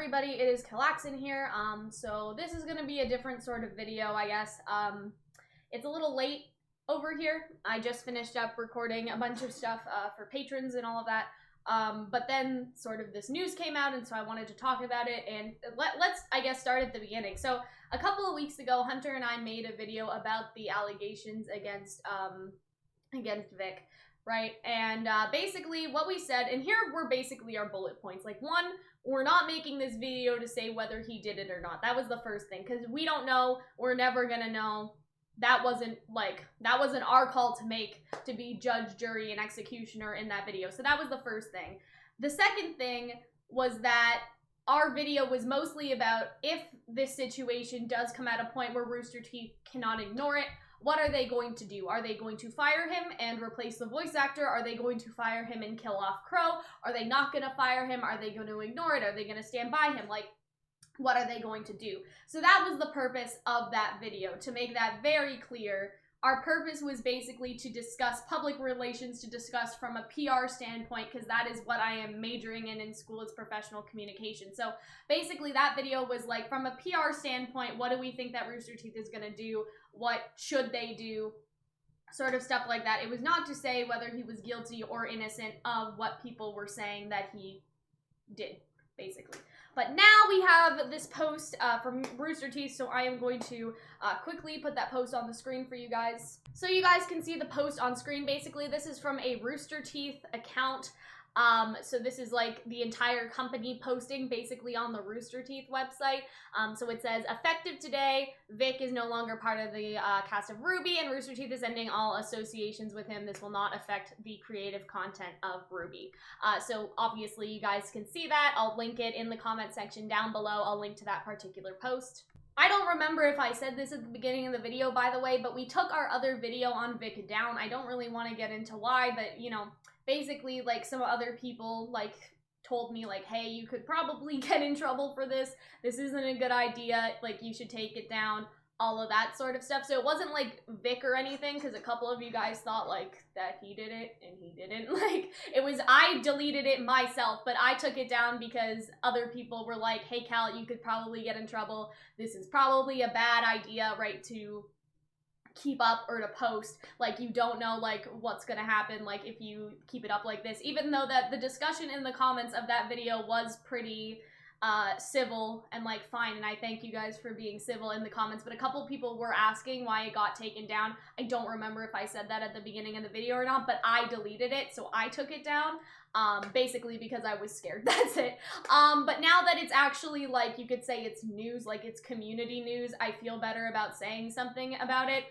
everybody, it is Calxiyn here. So this is gonna be a different sort of video, I guess. It's a little late over here. I just finished up recording a bunch of stuff for patrons and all of that. But then sort of this news came out, and so I wanted to talk about it, and let's, I guess, start at the beginning. So a couple of weeks ago, Hunter and I made a video about the allegations against Vic. Right, and basically what we said, and here were basically our bullet points. Like, one, we're not making this video to say whether he did it or not. That was the first thing, because we don't know, we're never gonna know. That wasn't our call to make, to be judge, jury, and executioner in that video. So that was the first thing. The second thing was that our video was mostly about if this situation does come at a point where Rooster Teeth cannot ignore it, what are they going to do? Are they going to fire him and replace the voice actor? Are they going to fire him and kill off Qrow? Are they not going to fire him? Are they going to ignore it? Are they going to stand by him? Like, what are they going to do? So that was the purpose of that video, to make that very clear. Our purpose was basically to discuss public relations, to discuss from a PR standpoint, because that is what I am majoring in school, is professional communication. So basically that video was like, from a PR standpoint, what do we think that Rooster Teeth is going to do? What should they do? Sort of stuff like that. It was not to say whether he was guilty or innocent of what people were saying that he did, basically. But now we have this post from Rooster Teeth, so I am going to quickly put that post on the screen for you guys. So you guys can see the post on screen. Basically, this is from a Rooster Teeth account. So this is like the entire company posting basically on the Rooster Teeth website. So it says, effective today, Vic is no longer part of the cast of RWBY, and Rooster Teeth is ending all associations with him. This will not affect the creative content of RWBY. So obviously you guys can see that. I'll link it in the comment section down below. I'll link to that particular post. I don't remember if I said this at the beginning of the video, by the way, but we took our other video on Vic down. I don't really want to get into why, but, you know, basically, like, some other people, like, told me, like, hey, you could probably get in trouble for this. This isn't a good idea. Like, you should take it down. All of that sort of stuff. So it wasn't, like, Vic or anything, because a couple of you guys thought, like, that he did it, and he didn't. Like, it was, I deleted it myself, but I took it down because other people were like, hey, Cal, you could probably get in trouble. This is probably a bad idea, right, to keep up or to post. Like, you don't know, like, what's gonna happen, like, if you keep it up like this. Even though that the discussion in the comments of that video was pretty civil and, like, fine, and I thank you guys for being civil in the comments, but a couple people were asking why it got taken down. I don't remember if I said that at the beginning of the video or not, but I deleted it, so I took it down. Basically because I was scared. That's it. But now that it's actually, like, you could say it's news, like it's community news, I feel better about saying something about it.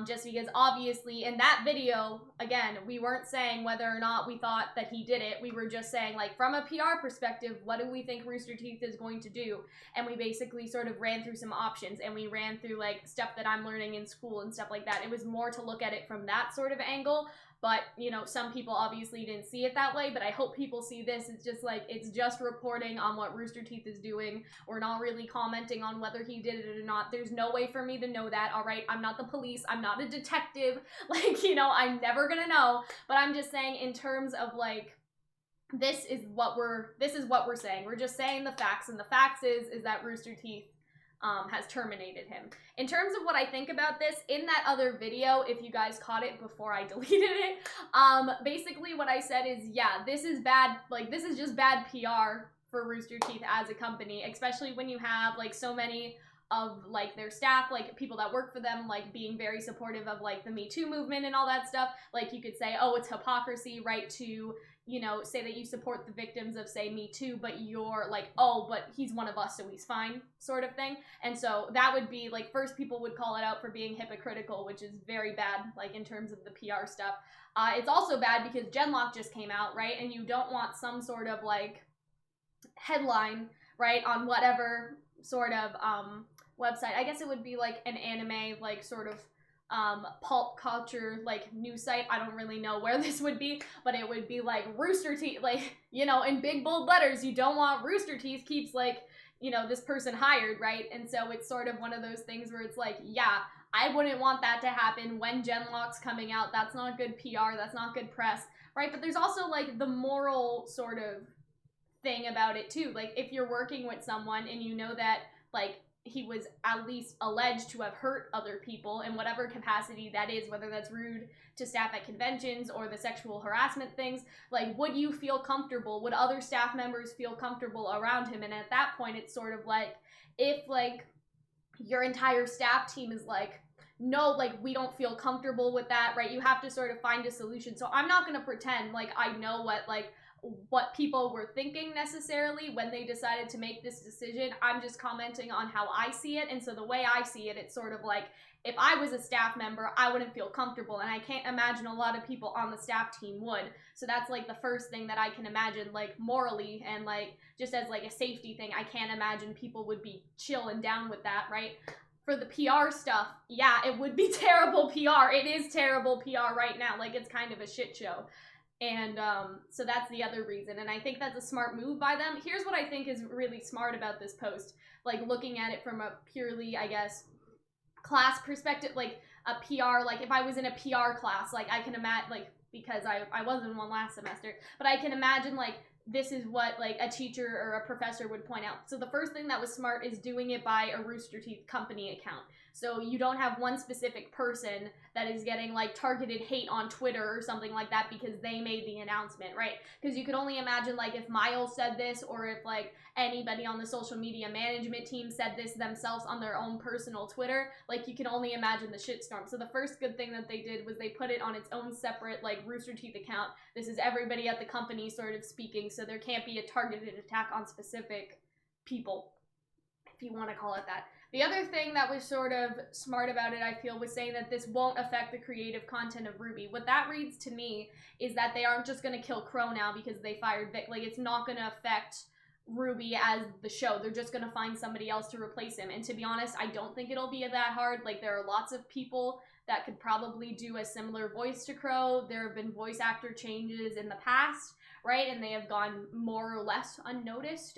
Just because obviously in that video, again, we weren't saying whether or not we thought that he did it. We were just saying, like, from a PR perspective, what do we think Rooster Teeth is going to do? And we basically sort of ran through some options, and we ran through, like, stuff that I'm learning in school and stuff like that. It was more to look at it from that sort of angle. But, you know, some people obviously didn't see it that way, but I hope people see this. It's just like, it's just reporting on what Rooster Teeth is doing. We're not really commenting on whether he did it or not. There's no way for me to know that, all right? I'm not the police. I'm not a detective. Like, you know, I'm never gonna know. But I'm just saying, in terms of, like, this is what we're saying. We're just saying the facts, and the facts is that Rooster Teeth has terminated him. In terms of what I think about this, in that other video, if you guys caught it before I deleted it, basically what I said is, yeah, this is bad, like, this is just bad PR for Rooster Teeth as a company, especially when you have, like, so many of, like, their staff, like, people that work for them, like, being very supportive of, like, the Me Too movement and all that stuff. Like, you could say, oh, it's hypocrisy, right, to, you know, say that you support the victims of, say, Me Too, but you're like, oh, but he's one of us, so he's fine, sort of thing. And so that would be, like, first people would call it out for being hypocritical, which is very bad, like, in terms of the PR stuff. It's also bad because Genlock just came out, right, and you don't want some sort of, like, headline, right, on whatever sort of, website. I guess it would be, like, an anime, like, sort of, pulp culture, like, news site. I don't really know where this would be, but it would be like Rooster Teeth, like, you know, in big bold letters. You don't want Rooster Teeth keeps, like, you know, this person hired, right? And so it's sort of one of those things where it's like, yeah, I wouldn't want that to happen when Genlock's coming out. That's not good PR. That's not good press, right? But there's also, like, the moral sort of thing about it too. Like, if you're working with someone and you know that, like, he was at least alleged to have hurt other people in whatever capacity that is, whether that's rude to staff at conventions or the sexual harassment things, like, would you feel comfortable? Would other staff members feel comfortable around him? And at that point, it's sort of like, if, like, your entire staff team is like, no, like, we don't feel comfortable with that, right? You have to sort of find a solution. So I'm not going to pretend like I know what people were thinking necessarily when they decided to make this decision. I'm just commenting on how I see it. And so the way I see it, it's sort of like, if I was a staff member, I wouldn't feel comfortable, and I can't imagine a lot of people on the staff team would. So that's, like, the first thing that I can imagine, like, morally, and, like, just as, like, a safety thing, I can't imagine people would be chill and down with that, right? For the PR stuff, yeah, it would be terrible PR. It is terrible PR right now. Like, it's kind of a shit show. And so that's the other reason. And I think that's a smart move by them. Here's what I think is really smart about this post. Like, looking at it from a purely, I guess, class perspective, like a PR, like if I was in a PR class, like I can imagine, like, because I was in one last semester, but I can imagine, like, this is what, like, a teacher or a professor would point out. So the first thing that was smart is doing it by a Roosterteeth company account. So you don't have one specific person that is getting, like, targeted hate on Twitter or something like that because they made the announcement, right? Because you could only imagine, like, if Miles said this, or if, like, anybody on the social media management team said this themselves on their own personal Twitter, like, you can only imagine the shitstorm. So the first good thing that they did was they put it on its own separate, like, Roosterteeth account. This is everybody at the company sort of speaking, so there can't be a targeted attack on specific people, if you want to call it that. The other thing that was sort of smart about it, I feel, was saying that this won't affect the creative content of RWBY. What that reads to me is that they aren't just going to kill Qrow now because they fired Vic. Like, it's not going to affect RWBY as the show. They're just going to find somebody else to replace him. And to be honest, I don't think it'll be that hard. Like, there are lots of people that could probably do a similar voice to Qrow. There have been voice actor changes in the past, right? And they have gone more or less unnoticed.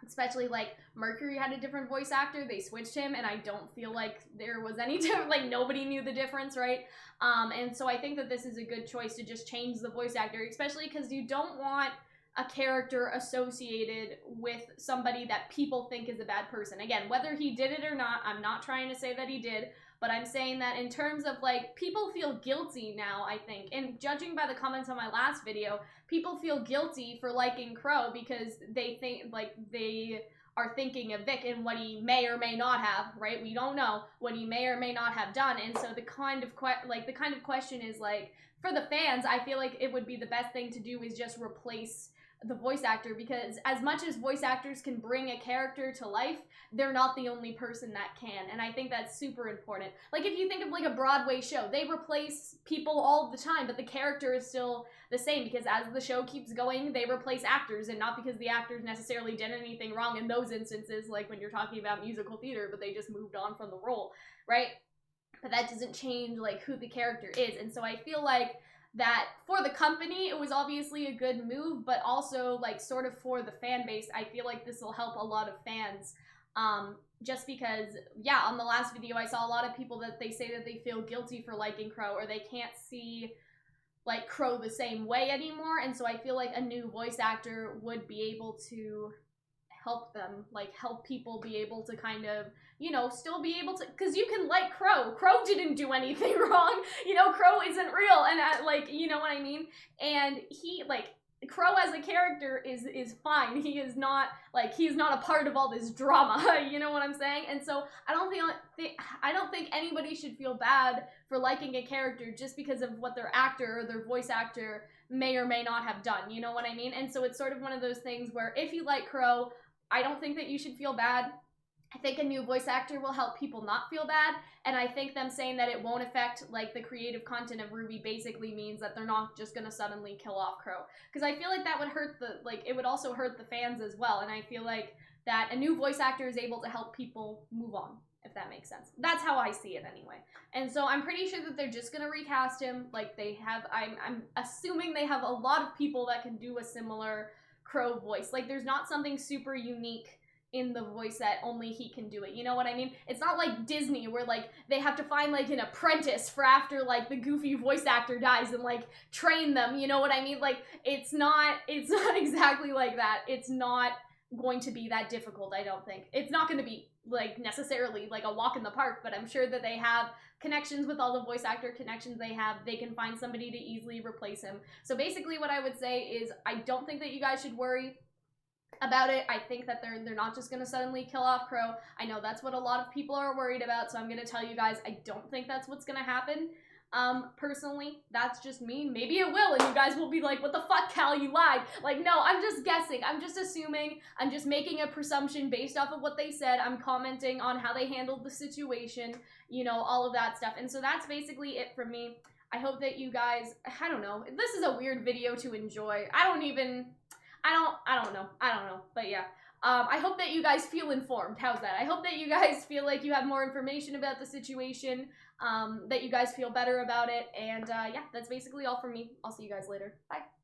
Especially, like, Mercury had a different voice actor. They switched him, and I don't feel like there was any difference. Like, nobody knew the difference, right? And so I think that this is a good choice to just change the voice actor, especially because you don't want a character associated with somebody that people think is a bad person. Again, whether he did it or not, I'm not trying to say that he did, but I'm saying that in terms of, like, people feel guilty now, I think. And judging by the comments on my last video, people feel guilty for liking Qrow because they think, like, they are thinking of Vic and what he may or may not have, right? We don't know what he may or may not have done. And so the kind of question is, like, for the fans, I feel like it would be the best thing to do is just replace the voice actor, because as much as voice actors can bring a character to life, they're not the only person that can, and I think that's super important. Like, if you think of, like, a Broadway show, they replace people all the time, but the character is still the same, because as the show keeps going, they replace actors, and not because the actors necessarily did anything wrong in those instances, like when you're talking about musical theater, but they just moved on from the role, right? But that doesn't change, like, who the character is, and so I feel like that for the company, it was obviously a good move, but also, like, sort of for the fan base, I feel like this will help a lot of fans. Just because, yeah, on the last video, I saw a lot of people that they say that they feel guilty for liking Qrow, or they can't see, like, Qrow the same way anymore, and so I feel like a new voice actor would be able to help them, like, help people be able to kind of, you know, still be able to, because you can like Qrow. Qrow didn't do anything wrong, you know, Qrow isn't real, and, like, you know what I mean? And he, like, Qrow as a character is fine. He is not, like, he's not a part of all this drama, you know what I'm saying? And so I don't think anybody should feel bad for liking a character just because of what their actor or their voice actor may or may not have done, you know what I mean? And so it's sort of one of those things where if you like Qrow, I don't think that you should feel bad. I think a new voice actor will help people not feel bad, and I think them saying that it won't affect, like, the creative content of RWBY basically means that they're not just gonna suddenly kill off Qrow. Because I feel like that would hurt the, like, it would also hurt the fans as well, and I feel like that a new voice actor is able to help people move on, if that makes sense. That's how I see it anyway. And so I'm pretty sure that they're just gonna recast him, like they have, I'm assuming they have a lot of people that can do a similar Qrow voice. Like, there's not something super unique in the voice that only he can do it. You know what I mean? It's not like Disney where like they have to find like an apprentice for after like the goofy voice actor dies and like train them. You know what I mean? Like it's not exactly like that. It's not going to be that difficult, I don't think. It's not going to be like necessarily like a walk in the park, but I'm sure that they have connections with all the voice actor connections they have. They can find somebody to easily replace him. So basically what I would say is I don't think that you guys should worry about it. I think that they're not just going to suddenly kill off Qrow. I know that's what a lot of people are worried about, so I'm going to tell you guys I don't think that's what's going to happen. Personally, that's just me. Maybe it will, and you guys will be like, what the fuck, Cal, you lied. Like, no, I'm just guessing. I'm just assuming. I'm just making a presumption based off of what they said. I'm commenting on how they handled the situation, you know, all of that stuff. And so that's basically it for me. I hope that you guys, I don't know, this is a weird video to enjoy. I don't know, but yeah. I hope that you guys feel informed. How's that? I hope that you guys feel like you have more information about the situation, that you guys feel better about it, and yeah, that's basically all from me. I'll see you guys later. Bye.